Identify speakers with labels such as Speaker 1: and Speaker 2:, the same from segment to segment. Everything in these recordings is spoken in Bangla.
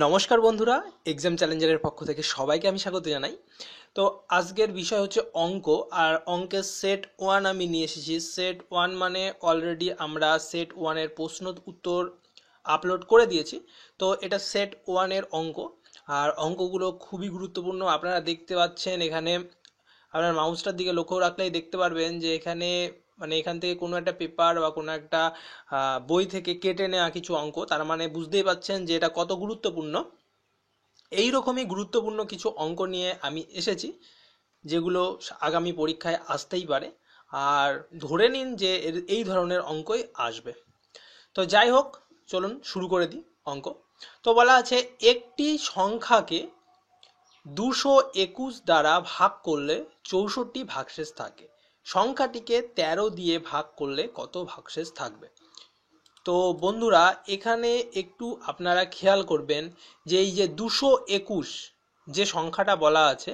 Speaker 1: নমস্কার বন্ধুরা, এক্সাম চ্যালেঞ্জারের পক্ষ থেকে সবাইকে আমি স্বাগত জানাই। তো আজকের বিষয় হচ্ছে অঙ্ক, আর অঙ্কের সেট ওয়ান আমি নিয়ে এসেছি। সেট ওয়ান মানে অলরেডি আমরা সেট ওয়ানের প্রশ্ন উত্তর আপলোড করে দিয়েছি। তো এটা সেট ওয়ানের অঙ্ক, আর অঙ্কগুলো খুবই গুরুত্বপূর্ণ। আপনারা দেখতে পাচ্ছেন এখানে, আপনার মাউসটার দিকে লক্ষ্য রাখলেই দেখতে পারবেন যে এখানে মানে এখান থেকে কোনো একটা পেপার বা কোনো একটা বই থেকে কেটে নেওয়া কিছু অঙ্ক। তার মানে বুঝতেই পাচ্ছেন যে এটা কত গুরুত্বপূর্ণ। এই রকমই গুরুত্বপূর্ণ কিছু অঙ্ক নিয়ে আমি এসেছি, যেগুলো আগামী পরীক্ষায় আসতেই পারে। আর ধরে নিন যে এই ধরনের অঙ্কই আসবে। তো যাই হোক, চলুন শুরু করে দিই অঙ্ক। তো বলা আছে একটি সংখ্যাকে 221 দ্বারা ভাগ করলে 64 ভাগশেষ থাকে। সংখ্যাটিকে 13 দিয়ে ভাগ করলে কত ভাগশেষ থাকবে? তো বন্ধুরা, এখানে একটু আপনারা খেয়াল করবেন যে এই যে 221 যে সংখ্যাটা বলা আছে,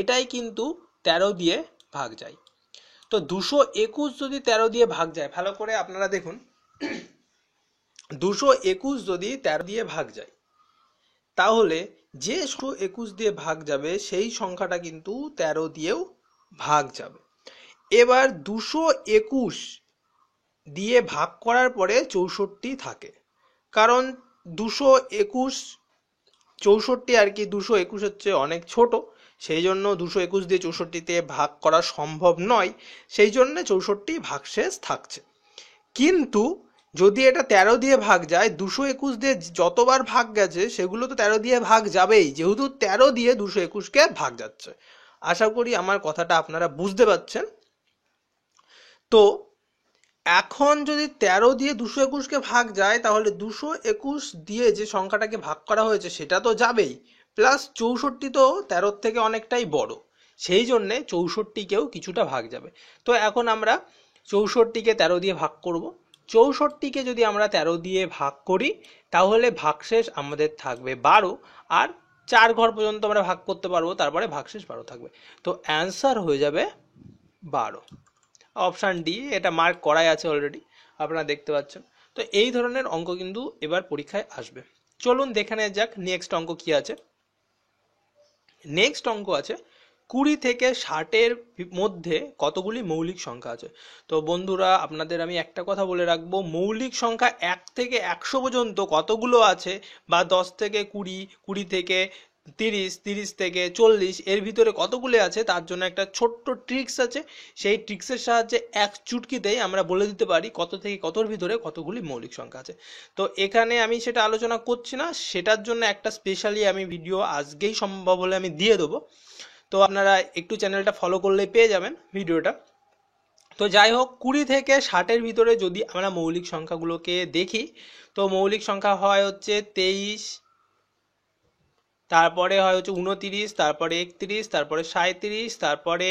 Speaker 1: এটাই কিন্তু 13 দিয়ে ভাগ যায়। তো 221 যদি 13 দিয়ে ভাগ যায়, ভালো করে আপনারা দেখুন, 221 যদি 13 দিয়ে ভাগ যায়, তাহলে যে 221 দিয়ে ভাগ যাবে সেই সংখ্যাটা কিন্তু 13 দিয়েও ভাগ যাবে। এবার 221 দিয়ে ভাগ করার পরে 64 থাকে, কারণ 221 64 আর কি, 221 হচ্ছে অনেক ছোট, সেই জন্য 221 দিয়ে 64তে ভাগ করা সম্ভব নয়, সেই জন্য 64 ভাগশেষ থাকছে। কিন্তু যদি এটা 13 দিয়ে ভাগ যায়, 221 দিয়ে যতবার ভাগ গেছে সেগুলো তো 13 দিয়ে ভাগ যাবেই, যেহেতু 13 দিয়ে 221কে ভাগ যাচ্ছে। আশা করি আমার কথাটা আপনারা বুঝতে পারছেন। তো এখন যদি 13 দিয়ে 221কে ভাগ যায়, তাহলে 221 দিয়ে যে সংখ্যাটাকে ভাগ করা হয়েছে সেটা তো যাবেই, প্লাস 64 তো 13 থেকে অনেকটাই বড়, সেই জন্যে 64কেও কিছুটা ভাগ যাবে। তো এখন আমরা 64কে 13 দিয়ে ভাগ করব। 64কে যদি আমরা 13 দিয়ে ভাগ করি, তাহলে ভাগশেষ আমাদের থাকবে 12, আর 4 ঘর পর্যন্ত আমরা ভাগ করতে পারবো, তারপরে ভাগশেষ 12 থাকবে। তো অ্যান্সার হয়ে যাবে 12, অপশান ডি। এটা মার্ক করাই আছে অলরেডি, আপনারা দেখতে পাচ্ছেন। তো এই ধরনের অঙ্ক কিন্তু এবার পরীক্ষায় আসবে। চলুন দেখে নেওয়া যাক নেক্সট অঙ্ক কি আছে। নেক্সট অঙ্ক আছে 20 থেকে 60-এর মধ্যে কতগুলি মৌলিক সংখ্যা আছে। তো বন্ধুরা, আপনাদের আমি একটা কথা বলে রাখবো, মৌলিক সংখ্যা 1 থেকে 100 পর্যন্ত কতগুলো আছে, বা 10 থেকে 20, 20 থেকে 30, 30 থেকে 40, এর ভিতরে কতগুলো আছে, তার জন্য একটা ছোট্ট ট্রিক্স আছে। সেই ট্রিক্সের সাহায্যে এক চুটকিতেই আমরা বলে দিতে পারি কত থেকে কতর ভিতরে কতগুলি মৌলিক সংখ্যা আছে। তো এখানে আমি সেটা আলোচনা করছি না, সেটার জন্য একটা স্পেশালি আমি ভিডিও আজকেই সম্ভব হলে আমি দিয়ে দেবো। তো আপনারা একটু চ্যানেলটা ফলো করলেই পেয়ে যাবেন ভিডিওটা। তো যাই হোক, 20 থেকে 60-এর ভিতরে যদি আমরা মৌলিক সংখ্যাগুলোকে দেখি, তো মৌলিক সংখ্যা হয় হচ্ছে 23, তারপরে হয় হচ্ছে 29, তারপরে 31, তারপরে 37, তারপরে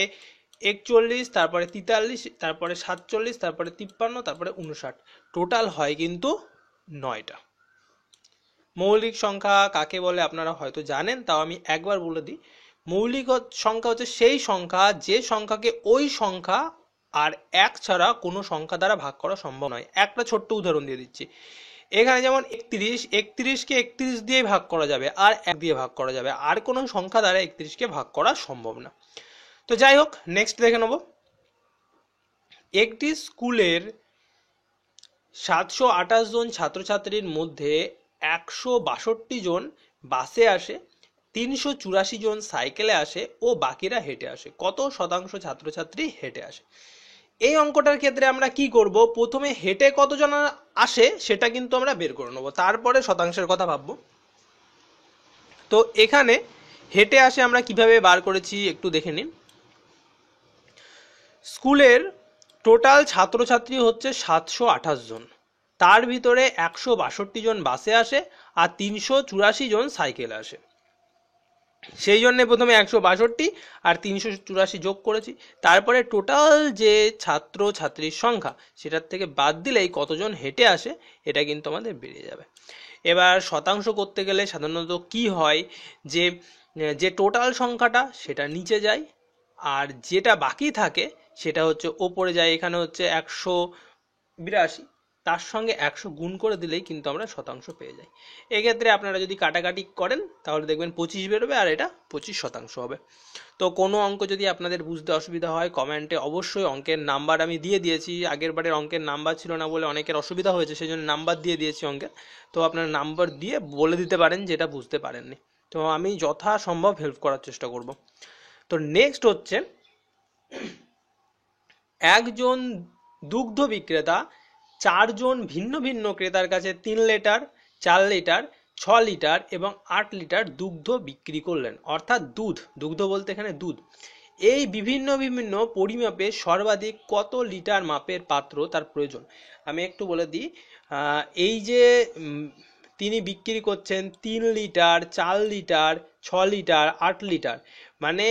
Speaker 1: 41, তারপরে 43, তারপরে 47, তারপরে 53, তারপরে 59। টোটাল হয় কিন্তু 9টা। মৌলিক সংখ্যা কাকে বলে আপনারা হয়তো জানেন, তাও আমি একবার বলে দিই। মৌলিক সংখ্যা হচ্ছে সেই সংখ্যা যে সংখ্যাকে ওই সংখ্যা আর 1 ছাড়া কোনো সংখ্যা দ্বারা ভাগ করা সম্ভব নয়। একটা ছোট্ট উদাহরণ দিয়ে দিচ্ছি। এখানে যেমন 31, 31কে 31 দিয়ে ভাগ করা যাবে, আর 1 দিয়ে ভাগ করা যাবে, আর কোনো সংখ্যা দ্বারা 31কে ভাগ করা সম্ভব না। তো যাই হোক, নেক্সট দেখে নেব। একটি স্কুলের 728 জন ছাত্রছাত্রীর মধ্যে 162 জন বাসে আসে, 384 জন সাইকেলে আসে ও বাকিরা হেঁটে আসে। কত শতাংশ ছাত্রছাত্রী হেঁটে আসে? এই অঙ্কটার ক্ষেত্রে আমরা কি করব, প্রথমে হেঁটে কতজন আসে সেটা কিন্তু আমরা বের করে নেব, তারপরে শতাংশের কথা ভাববো। তো এখানে হেঁটে আসে আমরা কিভাবে বার করেছি একটু দেখে নিন। স্কুলের টোটাল ছাত্রছাত্রী হচ্ছে 728 জন, তার ভিতরে 162 জন বাসে আসে আর 384 জন সাইকেলে আসে। সেই জন্য প্রথমে 162 আর 384 যোগ করেছি, তারপরে টোটাল যে ছাত্র ছাত্রীর সংখ্যা সেটার থেকে বাদ দিলেই কতজন হেঁটে আসে এটা কিন্তু আমাদের বেরিয়ে যাবে। এবার শতাংশ করতে গেলে সাধারণত কি হয়, যে যে টোটাল সংখ্যাটা সেটা নিচে যায়, আর যেটা বাকি থাকে সেটা হচ্ছে ওপরে যায়। এখানে হচ্ছে 182, তার সঙ্গে 100 গুণ করে দিলেই কিন্তু আমরা শতাংশ পেয়ে যাই। এক্ষেত্রে আপনারা যদি কাটাকাটি করেন তাহলে দেখবেন 25 বেরোবে আর এটা 25% হবে। তো কোনো অঙ্ক যদি আপনাদের বুঝতে অসুবিধা হয় কমেন্টে অবশ্যই, অঙ্কের নাম্বার আমি দিয়ে দিয়েছি, আগের বারের অঙ্কের নাম্বার ছিল না বলে অনেকের অসুবিধা হয়েছে, সেই জন্য নাম্বার দিয়ে দিয়েছি অঙ্কের। তো আপনার নাম্বার দিয়ে বলে দিতে পারেন যেটা বুঝতে পারেননি, তো আমি যথাসম্ভব হেল্প করার চেষ্টা করব। তো নেক্সট হচ্ছে, একজন দুগ্ধ বিক্রেতা 4 জন ভিন্ন ভিন্ন ক্রেতার কাছে 3 লিটার, 4 লিটার, 6 লিটার এবং 8 লিটার দুগ্ধ বিক্রি করলেন। অর্থাৎ দুগ্ধ বলতে এখানে দুধ। এই বিভিন্ন বিভিন্ন পরিমাপে সর্বাধিক কত লিটার মাপের পাত্র তার প্রয়োজন। আমি একটু বলে দিই, এই যে তিনি বিক্রি করছেন 3 লিটার, 4 লিটার, 6 লিটার, 8 লিটার, মানে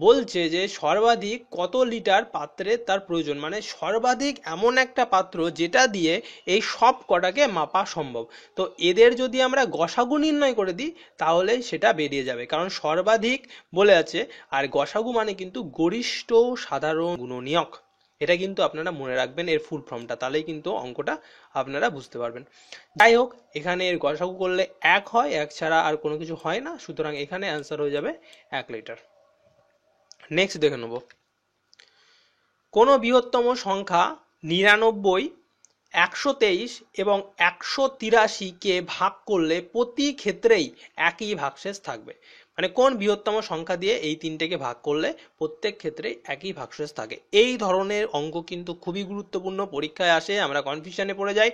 Speaker 1: বলছে যে সর্বাধিক কত লিটার পাত্রে তার প্রয়োজন, মানে সর্বাধিক এমন একটা পাত্র যেটা দিয়ে এই সব কটাকে মাপা সম্ভব। তো এদের যদি আমরা গসাগু নির্ণয় করে দিই তাহলে সেটা বেরিয়ে যাবে, কারণ সর্বাধিক বলে আছে, আর গসাগু মানে কিন্তু গরিষ্ঠ সাধারণ গুণনীয়ক। এটা কিন্তু আপনারা মনে রাখবেন এর ফুল ফর্মটা, তাহলেই কিন্তু অঙ্কটা আপনারা বুঝতে পারবেন। যাই হোক, এখানে এর গসাগু করলে 1 হয়, 1 ছাড়া আর কোনো কিছু হয় না, সুতরাং এখানে অ্যান্সার হয়ে যাবে 1 লিটার। নেক্সট দেখে নেব, কোনো বৃহত্তম সংখ্যা 99, 123 এবং 183কে ভাগ করলে প্রতি ক্ষেত্রেই একই ভাগশেষ থাকবে। মানে কোন বৃহত্তম সংখ্যা দিয়ে এই তিনটেকে ভাগ করলে প্রত্যেক ক্ষেত্রেই একই ভাগশেষ থাকে। এই ধরনের অঙ্ক কিন্তু খুবই গুরুত্বপূর্ণ, পরীক্ষায় আসে, আমরা কনফিউশনে পড়ে যাই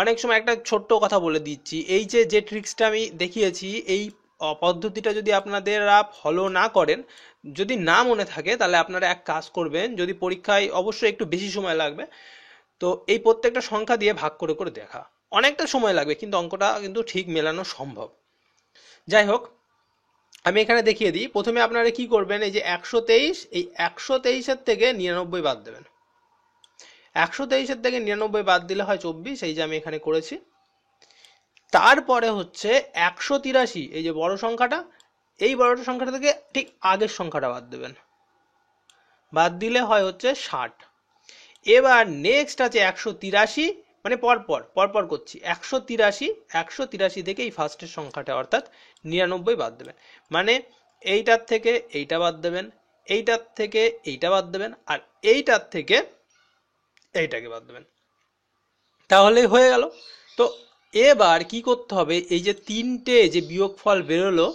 Speaker 1: অনেক সময়। একটা ছোট্ট কথা বলে দিচ্ছি, এই যে ট্রিক্সটা আমি দেখিয়েছি, এই পদ্ধতিটা যদি আপনারা ফলো না করেন, যদি না মনে থাকে, তাহলে আপনারা এক কাজ করবেন, যদি পরীক্ষায় অবশ্যই একটু বেশি সময় লাগবে, তো এই প্রত্যেকটা সংখ্যা দিয়ে ভাগ করে করে দেখা, অনেকটা সময় লাগবে কিন্তু অঙ্কটা কিন্তু ঠিক মেলানো সম্ভব। যাই হোক, আমি এখানে দেখিয়ে দিই। প্রথমে আপনারা কি করবেন, এই যে 123, এই 123-এর থেকে 99 বাদ দেবেন। 123-এর থেকে 99 বাদ দিলে হয় 24, এই যে আমি এখানে করেছি। তারপরে হচ্ছে 183, এই যে বড় সংখ্যাটা, এই বড় সংখ্যাটা থেকে ঠিক আগের সংখ্যাটা বাদ দেবেন, বাদ দিলে হয় হচ্ছে 60। এবার নেক্সট আছে 183, মানে পরপর করছি, 183 থেকে এই ফার্স্টের সংখ্যাটা অর্থাৎ 99 বাদ দেবেন, মানে এইটার থেকে এইটা বাদ দেবেন, এইটার থেকে এইটা বাদ দেবেন, আর এইটার থেকে এইটাকে বাদ দেবেন, তাহলে হয়ে গেল। তো এবার কি করতে হবে, এই যে তিনটে যে বিয়োগফল বেরোলো,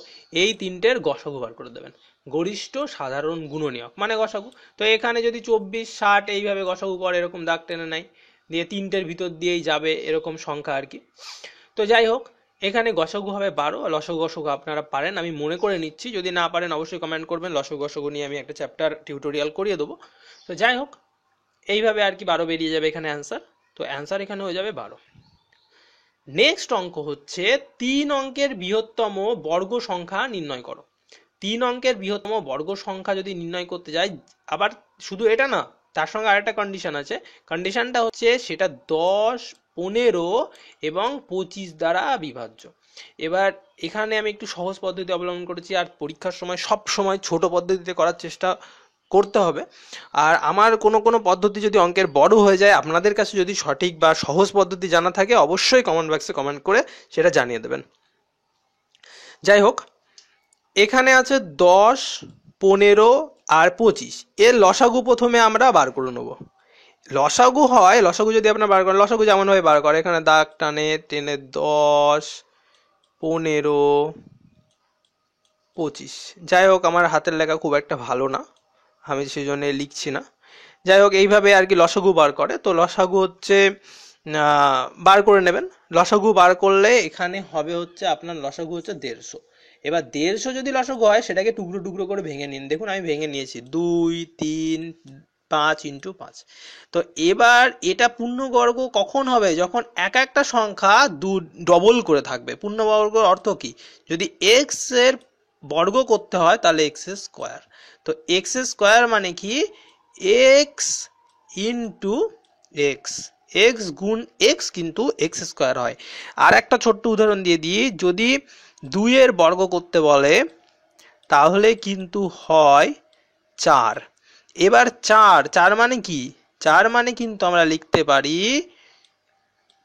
Speaker 1: এই তিনটের গসাগু বার করে দেবেন, গরিষ্ঠ সাধারণ গুণনীয়ক মানে গসাগু। তো এখানে যদি 24, 60 এইভাবে গসাগু করে, এরকম দাগ টেনে নেয়, দিয়ে তিনটের ভিতর দিয়েই যাবে এরকম সংখ্যা আর কি। তো যাই হোক, এখানে গসাগু হবে 12, লসাগু গসাগু আপনারা পারেন, আমি মনে করে নিচ্ছি, যদি না পারেন অবশ্যই কমেন্ট করবেন, লসাগু গসাগু নিয়ে আমি একটা চ্যাপ্টার টিউটোরিয়াল করিয়ে দেবো। তো যাই হোক, এইভাবে আর কি 12 বেরিয়ে যাবে এখানে অ্যান্সার। তো অ্যান্সার এখানে হয়ে যাবে 12। নেক্সট অঙ্ক হচ্ছে 3 অঙ্কের বৃহত্তম বর্গ সংখ্যা নির্ণয় করো। 3 অঙ্কের বৃহত্তম বর্গ সংখ্যা যদি নির্ণয় করতে যাই, আবার শুধু এটা না, তার সঙ্গে আরেকটা কন্ডিশন আছে। কন্ডিশনটা হচ্ছে সেটা 10, 15 এবং 25 দ্বারা বিভাজ্য। এবার এখানে আমি একটু সহজ পদ্ধতি অবলম্বন করেছি, আর পরীক্ষার সময় সব সময় ছোট পদ্ধতিতে করার চেষ্টা করতে হবে। আর আমার কোনো পদ্ধতি যদি অঙ্কের বড় হয়ে যায়, আপনাদের কাছে যদি সঠিক বা সহজ পদ্ধতি জানা থাকে, অবশ্যই কমেন্ট বক্সে কমেন্ট করে সেটা জানিয়ে দেবেন। যাই হোক, এখানে আছে 10, 15 আর 25, এর লসাগু প্রথমে আমরা বার করে নেব। লসাগু হয়, লসাগু যদি আপনার বার করেন, লসাগু যেমন ভাবে বার করে, এখানে দাগ টেনে 10, 15, 25। যাই হোক, আমার হাতের লেখা খুব একটা ভালো না, আমি সেই জন্য লিখছি না। যাই হোক, এইভাবে আর কি লসাগু বার করে। তো লসাগু হচ্ছে বার করে নেবেন। লসাগু বার করলে এখানে হবে হচ্ছে আপনার লসাগু হচ্ছে 150। এবার 150 যদি লসাগু হয়, সেটাকে টুকরো টুকরো করে ভেঙে নিন। দেখুন আমি ভেঙে নিয়েছি, 2, 3, 5 × 5। তো এবার এটা পূর্ণবর্গ কখন হবে, যখন এক একটা সংখ্যা ডবল করে থাকবে। পূর্ণবর্গ অর্থ কি, যদি এক্স এর বর্গ করতে হয় তাহলে এক্স স্কোয়ার। তো এক্স স্কোয়ার মানে কি, এক্স ইন্টু এক্স, এক্স গুণ এক্স কিন্তু এক্স স্কোয়ার হয়। আর একটা ছোট্ট উদাহরণ দিয়ে দিই, যদি 2 এর বর্গ করতে বলে তাহলে কিন্তু হয় 4। এবার 4 মানে কি, 4 মানে কিন্তু আমরা লিখতে পারি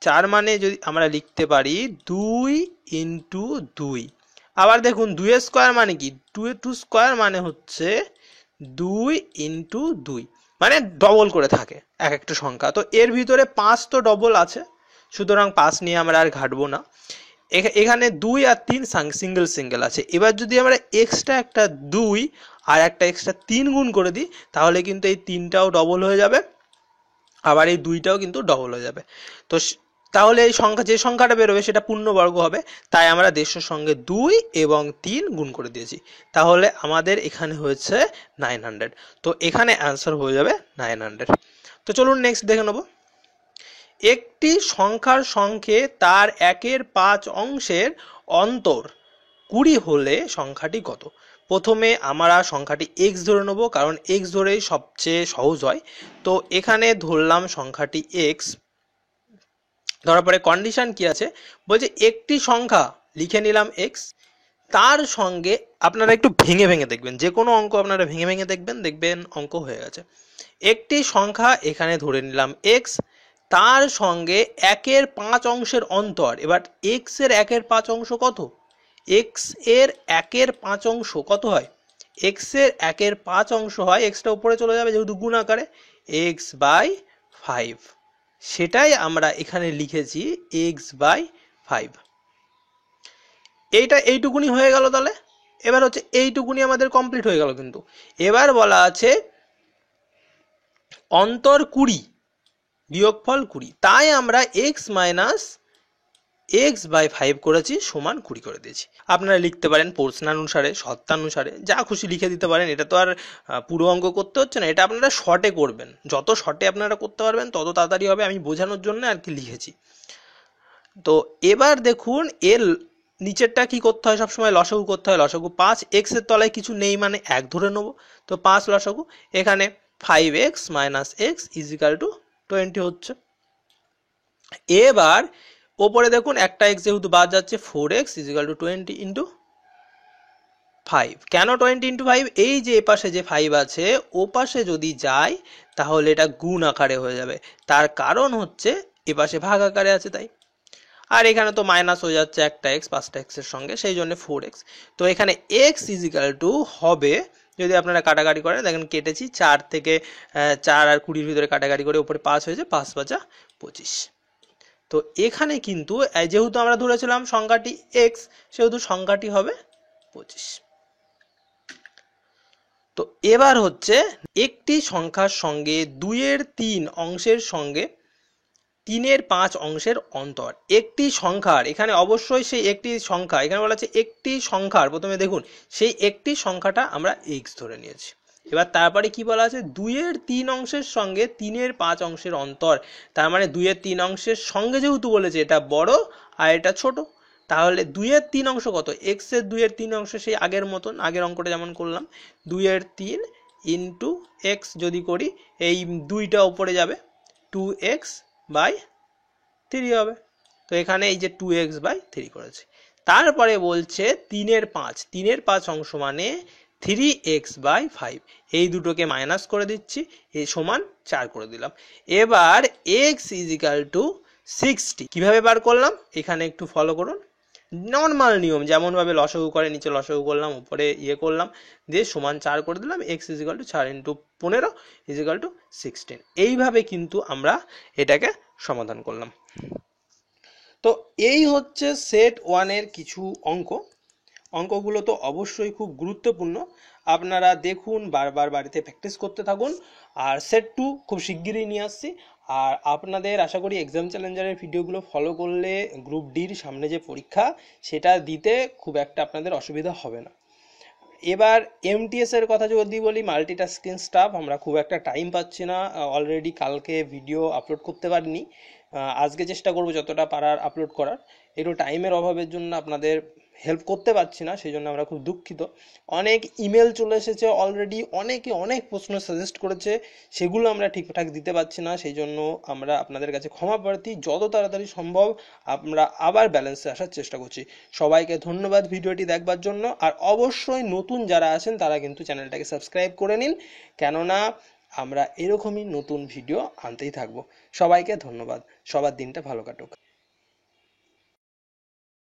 Speaker 1: 4 মানে যদি আমরা লিখতে পারি 2 ইন্টু 2। আবার দেখুন 2 এর স্কোয়ার মানে কি, 2 স্কোয়ার মানে হচ্ছে 2 ইন্টু 2, মানে ডবল করে থাকে এক একটা সংখ্যা। তো এর ভিতরে 5 তো ডবল আছে, সুতরাং 5 নিয়ে আমরা আর ঘাটবো না। এখানে 2 আর 3 সিঙ্গেল সিঙ্গেল আছে। এবার যদি আমরা এক্সট্রা একটা 2 আর একটা এক্সট্রা 3 গুণ করে দিই, তাহলে কিন্তু এই 3টাও ডবল হয়ে যাবে, আবার এই 2টাও কিন্তু ডবল হয়ে যাবে। তো তাহলে এই সংখ্যা, যে সংখ্যাটা বেরোবে সেটা পূর্ণবর্গ হবে, তাই আমরা 150 সঙ্গে 2 এবং 3 গুণ করে দিয়েছি। তাহলে আমাদের এখানে হয়েছে 900। তো এখানে অ্যান্সার হয়ে যাবে 900। তো চলুন নেক্সট দেখে নেব। একটি সংখ্যার সঙ্গে তার 1/5 অংশের অন্তর 20 হলে সংখ্যাটি কত? প্রথমে আমরা সংখ্যাটি x ধরে নেব, কারণ x ধরেই সবচেয়ে সহজ হয়। তো এখানে ধরলাম সংখ্যাটি x। ধরার পরে কন্ডিশন কি আছে, বলছে একটি সংখ্যা, লিখে নিলাম x, তার সঙ্গে আপনারা একটু ভেঙে ভেঙে দেখবেন, যে কোনো অঙ্ক আপনারা ভেঙে ভেঙে দেখবেন অঙ্ক হয়ে গেছে। একটি সংখ্যা এখানে ধরে নিলাম x, তার সঙ্গে 1/5 অংশের অন্তর। এবার x এর 1/5 অংশ কত? x এর 1/5 অংশ কত হয়? x এর 1/5 অংশ হয়, xটা উপরে চলে যাবে যেহেতু গুণ আকারে, x/5। সেটাই আমরা এখানে লিখেছি x/5। এইটুকুনি হয়ে গেল। তাহলে এবার হচ্ছে এইটুকুনি আমাদের কমপ্লিট হয়ে গেল। কিন্তু এবার বলা আছে অন্তর 20 বিয়োগফল 20, তাই আমরা x মাইনাস x/5 করেছি সমান 20 করে দিয়েছি। আপনারা লিখতে পারেন প্রশ্নানুসারে, শর্তানুসারে, যা খুশি লিখে দিতে পারেন। এটা তো আর পুরো অঙ্ক করতে হচ্ছে না, এটা আপনারা শর্টে করবেন। যত শর্টে আপনারা করতে পারবেন তত তাড়াতাড়ি হবে, আমি বোঝানোর জন্য আর কি লিখেছি। তো এবার দেখুন এর নিচেরটা কি করতে হয়, সবসময় লসাগু করতে হয়। লসাগু 5, x এর তলায় কিছু নেই মানে 1 ধরে নেব। তো 5 লসাগু, এখানে 5x minus x is equal two 20 হচ্ছে। এবার ওপরে দেখুন একটা x যেহেতু বাদ যাচ্ছে, 4x ইজিক্যাল টু 20 ইন্টু 5। কেন 20 ইন্টু 5? এই যে এপাশে যে 5 আছে, ও পাশে যদি যায় তাহলে এটা গুণ আকারে হয়ে যাবে, তার কারণ হচ্ছে এপাশে ভাগ আকারে আছে তাই। আর এখানে তো মাইনাস হয়ে যাচ্ছে একটা x 5টা x এর সঙ্গে, সেই জন্য 4x। তো এখানে x ইজিক্যাল টু হবে, যদি আপনারা কাটাকাটি করেন দেখেন কেটেছি, 4 থেকে 4 আর 20 ভিতরে কাটাকাটি করে উপরে 5 হয়েছে, 5×5 = 25। তো এখানে কিন্তু যেহেতু আমরা ধরেছিলাম সংখ্যাটি x, সেহেতু সংখ্যাটি হবে 25। তো এবার হচ্ছে একটি সংখ্যার সঙ্গে 2/3 অংশের সঙ্গে 3/5 অংশের অন্তর। একটি সংখ্যার, এখানে অবশ্যই সেই একটি সংখ্যা, এখানে বলা আছে একটি সংখ্যার, প্রথমে দেখুন সেই একটি সংখ্যাটা আমরা x ধরে নিয়েছি। এবার তারপরে কি বলা আছে, 2/3 অংশের সঙ্গে 3/5 অংশের অন্তর। তার মানে 2/3 অংশের সঙ্গে যেহেতু বলেছে, এটা বড় আর এটা ছোট, তাহলে 2/3 অংশ কত? x এর 2/3 অংশ সেই আগের মতন, আগের অঙ্কটা যেমন করলাম, 2/3 ইন্টু x যদি করি, এই 2টা উপরে যাবে, 2x/3 হবে। তো এখানে এই যে 2x/3 করেছে। তারপরে বলছে 3/5 অংশ মানে 3x/5, এই দুটোকে মাইনাস করে দিচ্ছি, এই সমান 4 করে দিলাম। এবার x ইজিক্যাল টু 60 কিভাবে বার করলাম, এখানে একটু ফলো করুন। নর্মাল নিয়ম যেমনভাবে লসাগু করে, নিচে লসাগু করলাম, উপরে করলাম, দিয়ে সমান 4 করে দিলাম। x is equal to 4 into 15 is equal to 16। এইভাবে কিন্তু আমরা এটাকে সমাধান করলাম। তো এই হচ্ছে সেট 1-এর কিছু অঙ্কগুলো তো অবশ্যই খুব গুরুত্বপূর্ণ। আপনারা দেখুন, বারবার বাড়িতে প্র্যাকটিস করতে থাকুন। আর সেট 2 খুব শিগগিরই নিয়ে আসছি। আর আপনাদের আশা করি এক্সাম চ্যালেঞ্জারের ভিডিওগুলো ফলো করলে গ্রুপ ডির সামনে যে পরীক্ষা, সেটা দিতে খুব একটা আপনাদের অসুবিধা হবে না। এবার MTS এর কথা যদি বলি, মাল্টিটাস্কিং স্টাফ, আমরা খুব একটা টাইম পাচ্ছি না। অলরেডি কালকে ভিডিও আপলোড করতে পারিনি, আজকে চেষ্টা করব যতটা পারার আপলোড করার। একটু টাইমের অভাবের জন্য আপনাদের হেল্প করতে পারছি না, সেই জন্য আমরা খুব দুঃখিত। অনেক ইমেল চলে এসেছে অলরেডি, অনেকে অনেক প্রশ্ন সাজেস্ট করেছে, সেগুলো আমরা ঠিকঠাক দিতে পারছি না, সেই জন্য আমরা আপনাদের কাছে ক্ষমা প্রার্থী। যত তাড়াতাড়ি সম্ভব আমরা আবার ব্যালেন্সে আসার চেষ্টা করছি। সবাইকে ধন্যবাদ ভিডিওটি দেখবার জন্য। আর অবশ্যই নতুন যারা আছেন তারা কিন্তু চ্যানেলটাকে সাবস্ক্রাইব করে নিন, কেননা আমরা এরকমই নতুন ভিডিও আনতেই থাকবো। সবাইকে ধন্যবাদ। সবার দিনটা ভালো কাটুক।